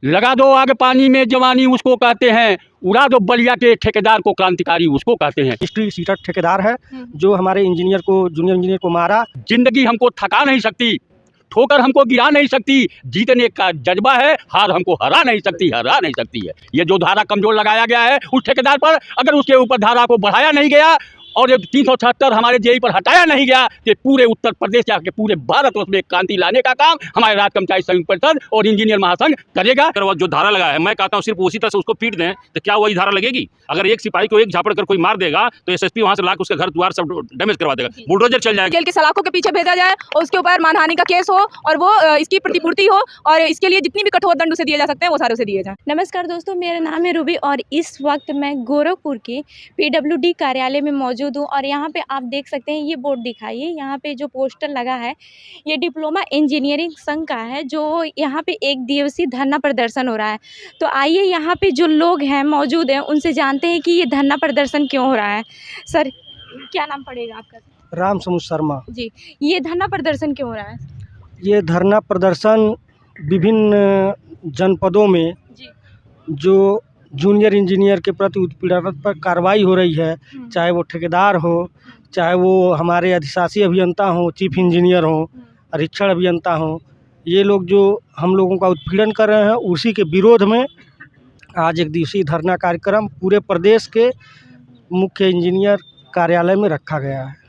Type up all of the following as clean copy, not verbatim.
लगा दो आग पानी में जवानी उसको कहते हैं, उड़ा दो बलिया के ठेकेदार को क्रांतिकारी उसको कहते हैं। हिस्ट्री सीटर ठेकेदार है जो हमारे इंजीनियर को, जूनियर इंजीनियर को मारा। जिंदगी हमको थका नहीं सकती, ठोकर हमको गिरा नहीं सकती, जीतने का जज्बा है, हार हमको हरा नहीं सकती है। ये जो धारा कमजोर लगाया गया है उस ठेकेदार पर, अगर उसके ऊपर धारा को बढ़ाया नहीं गया और ये 376 हमारे जेई पर हटाया नहीं गया तो पूरे उत्तर प्रदेश या पूरे भारतवर्ष में क्रांति लाने का काम हमारे राज्य कर्मचारी संयुक्त परिषद और इंजीनियर महासंघ करेगा। अगर वो जो धारा लगा है, मैं कहता हूँ सिर्फ उसी तरह से उसको पीट दें तो क्या वही धारा लगेगी? अगर एक सिपाही को एक झापड़ कर कोई मार देगा तो एसएसपी वहां से लाकर उसके घर द्वार सब डैमेज करवा देगा, बुलडोजर चल जाएगा। जेल की सलाखों के पीछे भेजा जाए और उसके ऊपर मानहानि का केस हो और वो इसकी प्रतिपूर्ति हो और इसके लिए जितनी भी कठोर दंड उसे दिए जा सकते हैं वो सारे उसे दिए जाए। नमस्कार दोस्तों, मेरा नाम है रूबी और इस वक्त मैं गोरखपुर के पीडब्ल्यूडी कार्यालय में मौजूद हूँ और यहाँ पे आप देख सकते हैं ये बोर्ड दिखाइए, यहाँ पे जो पोस्टर लगा है ये डिप्लोमा इंजीनियरिंग संघ का है, जो यहाँ पे एक दिवसीय धरना प्रदर्शन हो रहा है। तो आइए यहाँ पे जो लोग हैं मौजूद हैं उनसे जानते हैं कि ये धरना प्रदर्शन क्यों हो रहा है। सर, क्या नाम पड़ेगा आपका? राम समूह शर्मा जी, ये धरना प्रदर्शन क्यों हो रहा है? ये धरना प्रदर्शन विभिन्न जनपदों में जो जूनियर इंजीनियर के प्रति उत्पीड़न पर कार्रवाई हो रही है, चाहे वो ठेकेदार हो, चाहे वो हमारे अधिशासी अभियंता हों, चीफ इंजीनियर हों, अधीक्षण अभियंता हों, ये लोग जो हम लोगों का उत्पीड़न कर रहे हैं उसी के विरोध में आज एक दिवसीय धरना कार्यक्रम पूरे प्रदेश के मुख्य इंजीनियर कार्यालय में रखा गया है।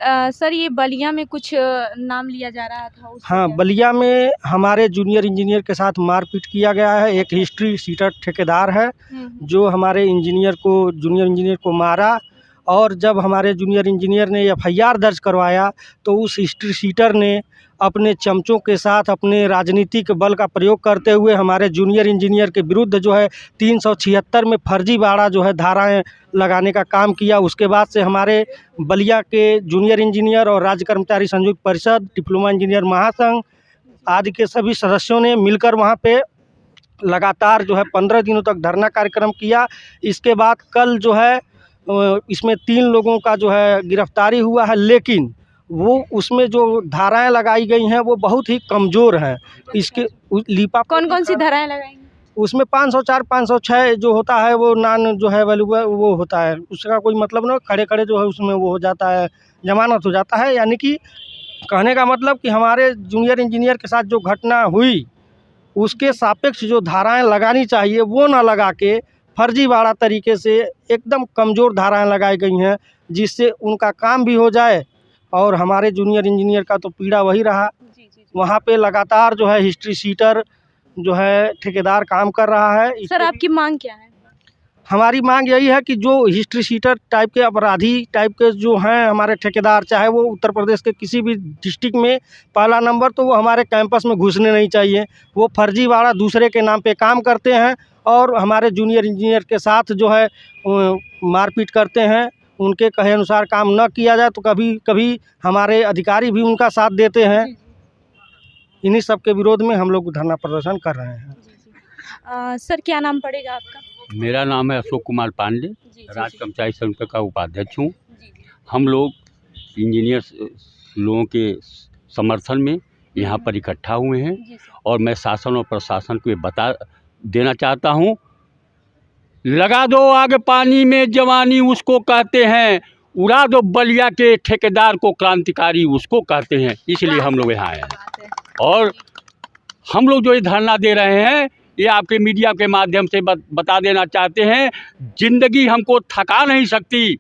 सर, ये बलिया में कुछ नाम लिया जा रहा था। हाँ, बलिया में हमारे जूनियर इंजीनियर के साथ मारपीट किया गया है। एक हिस्ट्री सीटर ठेकेदार है जो हमारे इंजीनियर को, जूनियर इंजीनियर को मारा और जब हमारे जूनियर इंजीनियर ने एफआईआर दर्ज करवाया तो उस हिस्ट्री सीटर ने अपने चमचों के साथ अपने राजनीतिक बल का प्रयोग करते हुए हमारे जूनियर इंजीनियर के विरुद्ध जो है 376 में फर्जीवाड़ा जो है धाराएं लगाने का काम किया। उसके बाद से हमारे बलिया के जूनियर इंजीनियर और राज्य कर्मचारी संयुक्त परिषद, डिप्लोमा इंजीनियर महासंघ आदि के सभी सदस्यों ने मिलकर वहां पे लगातार जो है 15 दिनों तक धरना कार्यक्रम किया। इसके बाद कल जो है इसमें 3 लोगों का जो है गिरफ्तारी हुआ है, लेकिन वो उसमें जो धाराएं लगाई गई हैं वो बहुत ही कमज़ोर हैं। इसके लीपा कौन सी धाराएं लगाएंगे? उसमें 504, 506 जो होता है वो नॉन जो है वैल्यूएबल वो होता है, उसका कोई मतलब ना, खड़े खड़े जो है उसमें वो हो जाता है, जमानत हो जाता है। यानी कि कहने का मतलब कि हमारे जूनियर इंजीनियर के साथ जो घटना हुई उसके सापेक्ष जो धाराएं लगानी चाहिए वो ना लगा के फर्जीवाड़ा तरीके से एकदम कमज़ोर धाराएं लगाई गई हैं, जिससे उनका काम भी हो जाए और हमारे जूनियर इंजीनियर का तो पीड़ा वही रहा। वहाँ पे लगातार जो है हिस्ट्री सीटर जो है ठेकेदार काम कर रहा है। सर, आपकी मांग क्या है? हमारी मांग यही है कि जो हिस्ट्री सीटर टाइप के अपराधी टाइप के जो हैं हमारे ठेकेदार, चाहे वो उत्तर प्रदेश के किसी भी डिस्ट्रिक्ट में, पहला नंबर तो वो हमारे कैंपस में घुसने नहीं चाहिए। वो फर्जीवाड़ा दूसरे के नाम पे काम करते हैं और हमारे जूनियर इंजीनियर के साथ जो है मारपीट करते हैं। उनके कहे अनुसार काम न किया जाए तो कभी कभी हमारे अधिकारी भी उनका साथ देते हैं। इन्हीं सब के विरोध में हम लोग धरना प्रदर्शन कर रहे हैं। सर, क्या नाम पड़ेगा आपका? मेरा नाम है अशोक कुमार पांडे, राज्य कर्मचारी संघ का उपाध्यक्ष हूँ। हम लोग इंजीनियर लोगों के समर्थन में यहाँ पर इकट्ठा हुए हैं और मैं शासन और प्रशासन को ये बता देना चाहता हूँ, लगा दो आग पानी में जवानी उसको कहते हैं, उड़ा दो बलिया के ठेकेदार को क्रांतिकारी उसको कहते हैं। इसलिए हम लोग यहाँ आए हैं और हम लोग जो ये धरना दे रहे हैं ये आपके मीडिया के माध्यम से बता देना चाहते हैं, जिंदगी हमको थका नहीं सकती,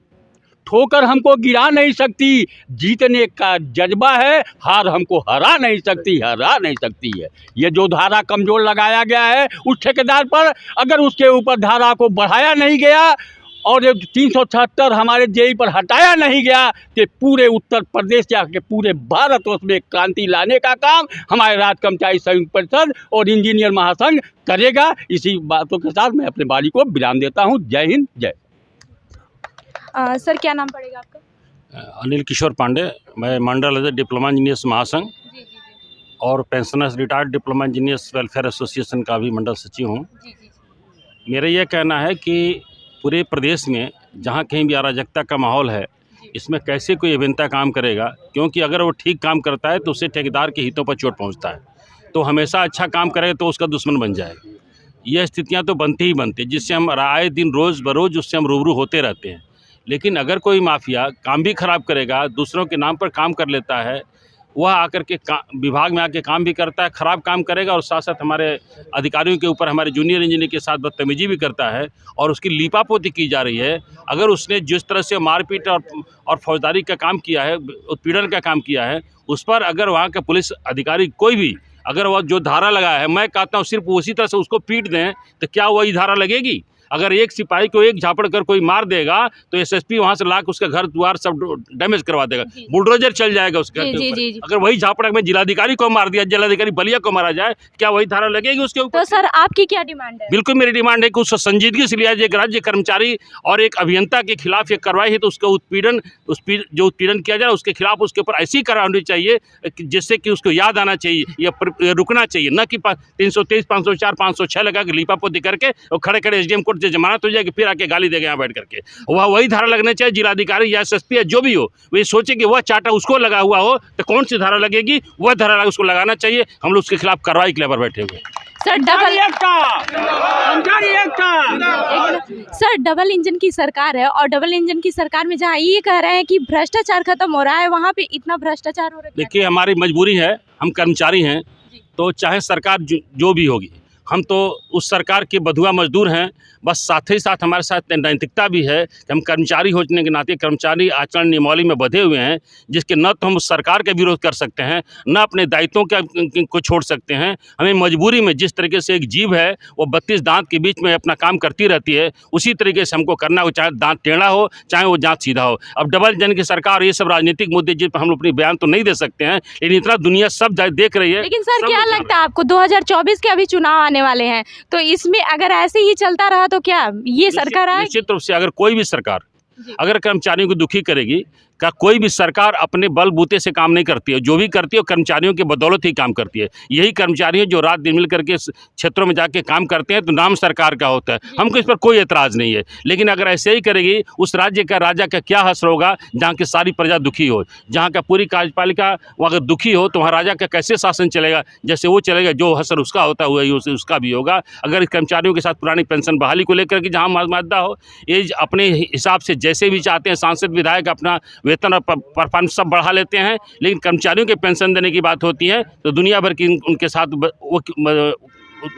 ठोकर हमको गिरा नहीं सकती, जीतने का जज्बा है, हार हमको हरा नहीं सकती है। ये जो धारा कमजोर लगाया गया है उस ठेकेदार पर, अगर उसके ऊपर धारा को बढ़ाया नहीं गया और 376 हमारे जेई पर हटाया नहीं गया तो पूरे उत्तर प्रदेश या पूरे भारतवर्ष में क्रांति लाने का काम हमारे राज्य कर्मचारी संयुक्त परिषद और इंजीनियर महासंघ करेगा। इसी बातों के साथ मैं अपने वाणी को विराम देता हूँ। जय हिंद, जय। सर, क्या नाम पड़ेगा आपका? अनिल किशोर पांडे, मैं मंडल अध्यक्ष डिप्लोमा इंजीनियर्स महासंघ और pensioners retired diploma engineers welfare association का भी मंडल सचिव हूँ। मेरा यह कहना है कि पूरे प्रदेश में जहाँ कहीं भी अराजकता का माहौल है, इसमें कैसे कोई अभियंता काम करेगा, क्योंकि अगर वो ठीक काम करता है तो उससे ठेकेदार के हितों पर चोट पहुँचता है। तो हमेशा अच्छा काम करेगा तो उसका दुश्मन बन जाएगा। यह स्थितियां तो बनती ही बनती, जिससे हम आए दिन रोज़ बरोज़ उससे हम रूबरू होते रहते हैं। लेकिन अगर कोई माफिया काम भी खराब करेगा, दूसरों के नाम पर काम कर लेता है, वह आकर के विभाग में आके काम भी करता है, ख़राब काम करेगा और साथ साथ हमारे अधिकारियों के ऊपर, हमारे जूनियर इंजीनियर के साथ बदतमीजी भी करता है और उसकी लीपापोती की जा रही है। अगर उसने जिस तरह से मारपीट और फौजदारी का काम किया है, उत्पीड़न का काम किया है, उस पर अगर वहाँ का पुलिस अधिकारी कोई भी अगर वह जो धारा लगाया है, मैं कहता हूँ सिर्फ उसी तरह से उसको पीट दें, तो क्या वही धारा लगेगी? अगर एक सिपाही को एक झापड़ कर कोई मार देगा तो एसएसपी वहां से लाकर उसका घर द्वार सब डैमेज करवा देगा, बुलडोजर चल जाएगा उसके घर के ऊपर। अगर वही झापड़ में जिलाधिकारी को मार दिया, जिलाधिकारी बलिया को मारा जाए, क्या वही धारा लगेगी उसके ऊपर? तो सर आपकी क्या डिमांड है? बिल्कुल मेरी डिमांड है कि उसको संजीदगी से लिया जाए। एक राज्य कर्मचारी और एक अभियंता के खिलाफ ये कार्रवाई है तो उसका जो उत्पीड़न किया जाए उसके खिलाफ उसके ऊपर ऐसी कार्रवाई होनी चाहिए जिससे कि उसको याद आना चाहिए या रुकना चाहिए, न कि 323, 504, 506 लगा के लीपापोती करके और खड़े खड़े एसडीएम कोर्ट से जमानत हो जाएगी, फिर आके गाली देगा यहाँ बैठ करके। वही धारा लगना चाहिए। जिलाधिकारी या एसएसपी या जो भी हो, वे सोचे कि वह चाटा उसको लगा हुआ हो तो कौन सी धारा लगेगी, वह धारा उसको लगाना चाहिए। हम लोग उसके खिलाफ कार्रवाई के लिए बैठे हुए। सर डबल इंजन की सरकार है और डबल इंजन की सरकार में जहाँ ये कह रहे हैं कि भ्रष्टाचार खत्म हो रहा है, वहाँ पे इतना भ्रष्टाचार हो रहा है। देखिए हमारी मजबूरी है, हम कर्मचारी हैं, तो चाहे सरकार जो भी होगी, हम तो उस सरकार के बधुआ मजदूर हैं। बस साथ ही साथ हमारे साथ नैतिकता भी है कि हम कर्मचारी होने के नाते कर्मचारी आचरण नियमावली में बंधे हुए हैं, जिसके न तो हम उस सरकार का विरोध कर सकते हैं, न अपने दायित्वों को छोड़ सकते हैं। हमें मजबूरी में जिस तरीके से एक जीभ है वो 32 दांत के बीच में अपना काम करती रहती है, उसी तरीके से हमको करना हो, चाहे दांत टेढ़ा हो चाहे वो दांत सीधा हो। अब डबल इंजन की सरकार, ये सब राजनीतिक मुद्दे जिस पर हम अपनी बयान तो नहीं दे सकते हैं, लेकिन इतना दुनिया सब देख रही है। लेकिन सर क्या लगता है आपको 2024 के अभी चुनाव आने वाले हैं, तो इसमें अगर ऐसे ही चलता रहा तो क्या ये सरकार आए? निश्चित रूप से अगर कोई भी सरकार अगर कर्मचारियों को दुखी करेगी, का कोई भी सरकार अपने बलबूते से काम नहीं करती है। जो भी करती है कर्मचारियों की बदौलत ही काम करती है। यही कर्मचारी हैं जो रात दिन मिल करके क्षेत्रों में जाके काम करते हैं, तो नाम सरकार का होता है। हमको इस पर कोई एतराज़ नहीं है, लेकिन अगर ऐसे ही करेगी, उस राज्य का राजा का क्या हश्र होगा जहाँ की सारी प्रजा दुखी हो, जहाँ का पूरी कार्यपालिका वो अगर दुखी हो तो वहाँ राजा का कैसे शासन चलेगा? जैसे वो चलेगा, जो हश्र उसका होता है वही उसका भी होगा। अगर कर्मचारियों के साथ पुरानी पेंशन बहाली को लेकर के जहाँ मादा हो, ये अपने हिसाब से जैसे भी चाहते हैं सांसद विधायक अपना वेतन और परफॉर्मेंस सब बढ़ा लेते हैं, लेकिन कर्मचारियों के पेंशन देने की बात होती है तो दुनिया भर की उनके साथ वो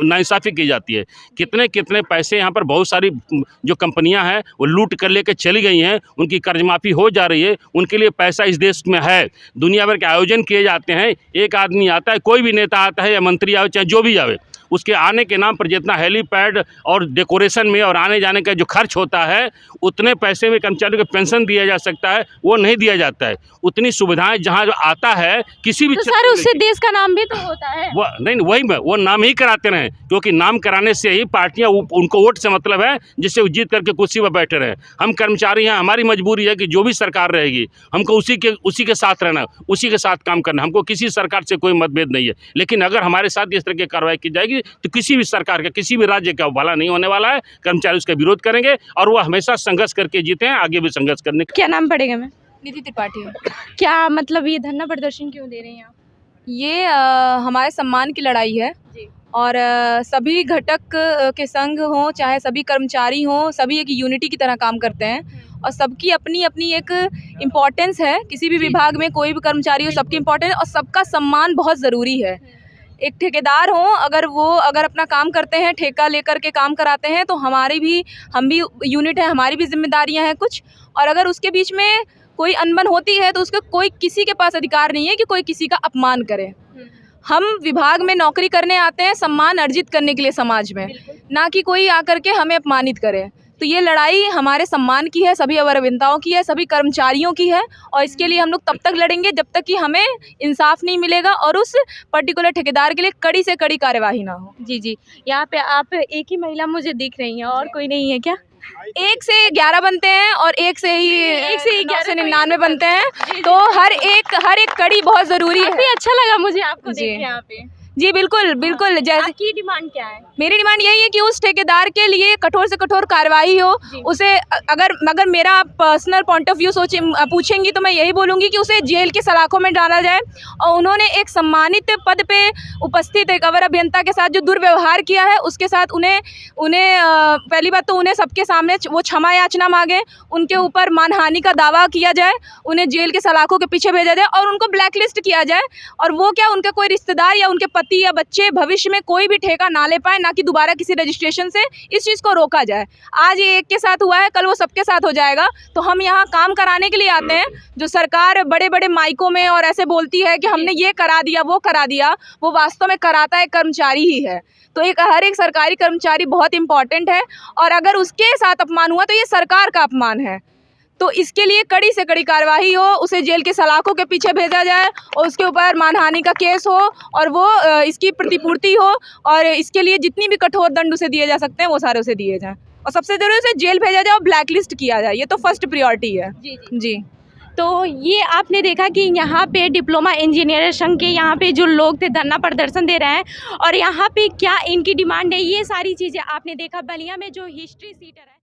नाइंसाफ़ी की जाती है। कितने कितने पैसे यहाँ पर बहुत सारी जो कंपनियां हैं वो लूट कर लेकर चली गई हैं, उनकी कर्ज माफ़ी हो जा रही है, उनके लिए पैसा इस देश में है। दुनिया भर के आयोजन किए जाते हैं, एक आदमी आता है, कोई भी नेता आता है या मंत्री आवे चाहे जो भी आवे, उसके आने के नाम पर जितना हेलीपैड और डेकोरेशन में और आने जाने का जो खर्च होता है, उतने पैसे में कर्मचारियों को पेंशन दिया जा सकता है, वो नहीं दिया जाता है। उतनी सुविधाएं जहां जो आता है किसी भी तो सर उससे देश का नाम भी तो होता है। वो नहीं, वही में वो नाम ही कराते रहे, क्योंकि नाम कराने से ही पार्टियां उनको वोट से मतलब है, जिससे वो जीत करके कुर्सी पर बैठे रहे। हम कर्मचारी हैं, हमारी मजबूरी है कि जो भी सरकार रहेगी हमको उसी के साथ रहना, उसी के साथ काम करना। हमको किसी सरकार से कोई मतभेद नहीं है, लेकिन अगर हमारे साथ इस तरह की कार्रवाई की जाएगी तो किसी भी सरकार का, किसी भी राज्य का भला नहीं होने वाला है। कर्मचारी उसका विरोध करेंगे और वो हमेशा संघर्ष करके जीते हैं, आगे भी संघर्ष करने का। क्या नाम पड़ेगा? मैं निधि त्रिपाठी। क्या मतलब ये धरना प्रदर्शन क्यों दे रही हैं आप? ये हमारे सम्मान की लड़ाई है और सभी घटक के संघ हों चाहे सभी कर्मचारी हों, सभी एक यूनिटी की तरह काम करते हैं और सबकी अपनी अपनी एक इम्पोर्टेंस है। किसी भी विभाग में कोई भी कर्मचारी हो, सबकी इम्पोर्टेंस और सबका सम्मान बहुत ज़रूरी है। एक ठेकेदार हो, अगर अपना काम करते हैं, ठेका लेकर के काम कराते हैं, तो हम भी यूनिट है, हमारी भी जिम्मेदारियां हैं कुछ। और अगर उसके बीच में कोई अनबन होती है तो उसका किसी के पास अधिकार नहीं है कि कोई किसी का अपमान करे। हम विभाग में नौकरी करने आते हैं सम्मान अर्जित करने के लिए समाज में, ना कि कोई आकर के हमें अपमानित करे। तो ये लड़ाई हमारे सम्मान की है, सभी अभियंताओं की है, सभी कर्मचारियों की है और इसके लिए हम लोग तब तक लड़ेंगे जब तक कि हमें इंसाफ नहीं मिलेगा और उस पर्टिकुलर ठेकेदार के लिए कड़ी से कड़ी कार्यवाही ना हो। जी, यहाँ पे आप एक ही महिला मुझे दिख रही हैं और कोई नहीं है क्या? 1 से 11 बनते हैं और 1 से ही 99 बनते हैं, तो हर एक कड़ी बहुत ज़रूरी है। अच्छा लगा मुझे आपको देख के यहाँ पे। जी बिल्कुल बिल्कुल। जैसे आपकी डिमांड क्या है? मेरी डिमांड यही है कि उस ठेकेदार के लिए कठोर से कठोर कार्रवाई हो। उसे अगर मेरा पर्सनल पॉइंट ऑफ व्यू पूछेंगी तो मैं यही बोलूँगी कि उसे जेल की सलाखों में डाला जाए। और उन्होंने एक सम्मानित पद पे उपस्थित एक अवर अभियंता के साथ जो दुर्व्यवहार किया है उसके साथ उन्हें पहली बात तो उन्हें सबके सामने वो क्षमा याचना मांगे, उनके ऊपर मानहानि का दावा किया जाए, उन्हें जेल के सलाखों के पीछे भेजा जाए और उनको ब्लैकलिस्ट किया जाए। और वो क्या, उनके कोई रिश्तेदार या उनके पति या बच्चे भविष्य में कोई भी ठेका ना ले पाए, ना कि दोबारा किसी रजिस्ट्रेशन से इस चीज़ को रोका जाए। आज ये एक के साथ हुआ है, कल वो सबके साथ हो जाएगा। तो हम यहाँ काम कराने के लिए आते हैं। जो सरकार बड़े बड़े माइकों में और ऐसे बोलती है कि हमने ये करा दिया वो करा दिया, वो वास्तव में कराता है कर्मचारी ही है। तो हर एक सरकारी कर्मचारी बहुत इंपॉर्टेंट है और अगर उसके साथ अपमान हुआ तो ये सरकार का अपमान है। तो इसके लिए कड़ी से कड़ी कार्रवाई हो, उसे जेल के सलाखों के पीछे भेजा जाए और उसके ऊपर मानहानि का केस हो और वो इसकी प्रतिपूर्ति हो और इसके लिए जितनी भी कठोर दंड उसे दिए जा सकते हैं वो सारे उसे दिए जाएं और सबसे ज़रूरी उसे जेल भेजा जाए और ब्लैकलिस्ट किया जाए। ये तो फर्स्ट प्रायोरिटी है। जी। तो ये आपने देखा कि यहाँ पे डिप्लोमा इंजीनियर संघ के यहाँ पे जो लोग थे धरना प्रदर्शन दे रहे हैं और यहाँ पे क्या इनकी डिमांड है, ये सारी चीज़ें आपने देखा। बलिया में जो हिस्ट्री सीटर है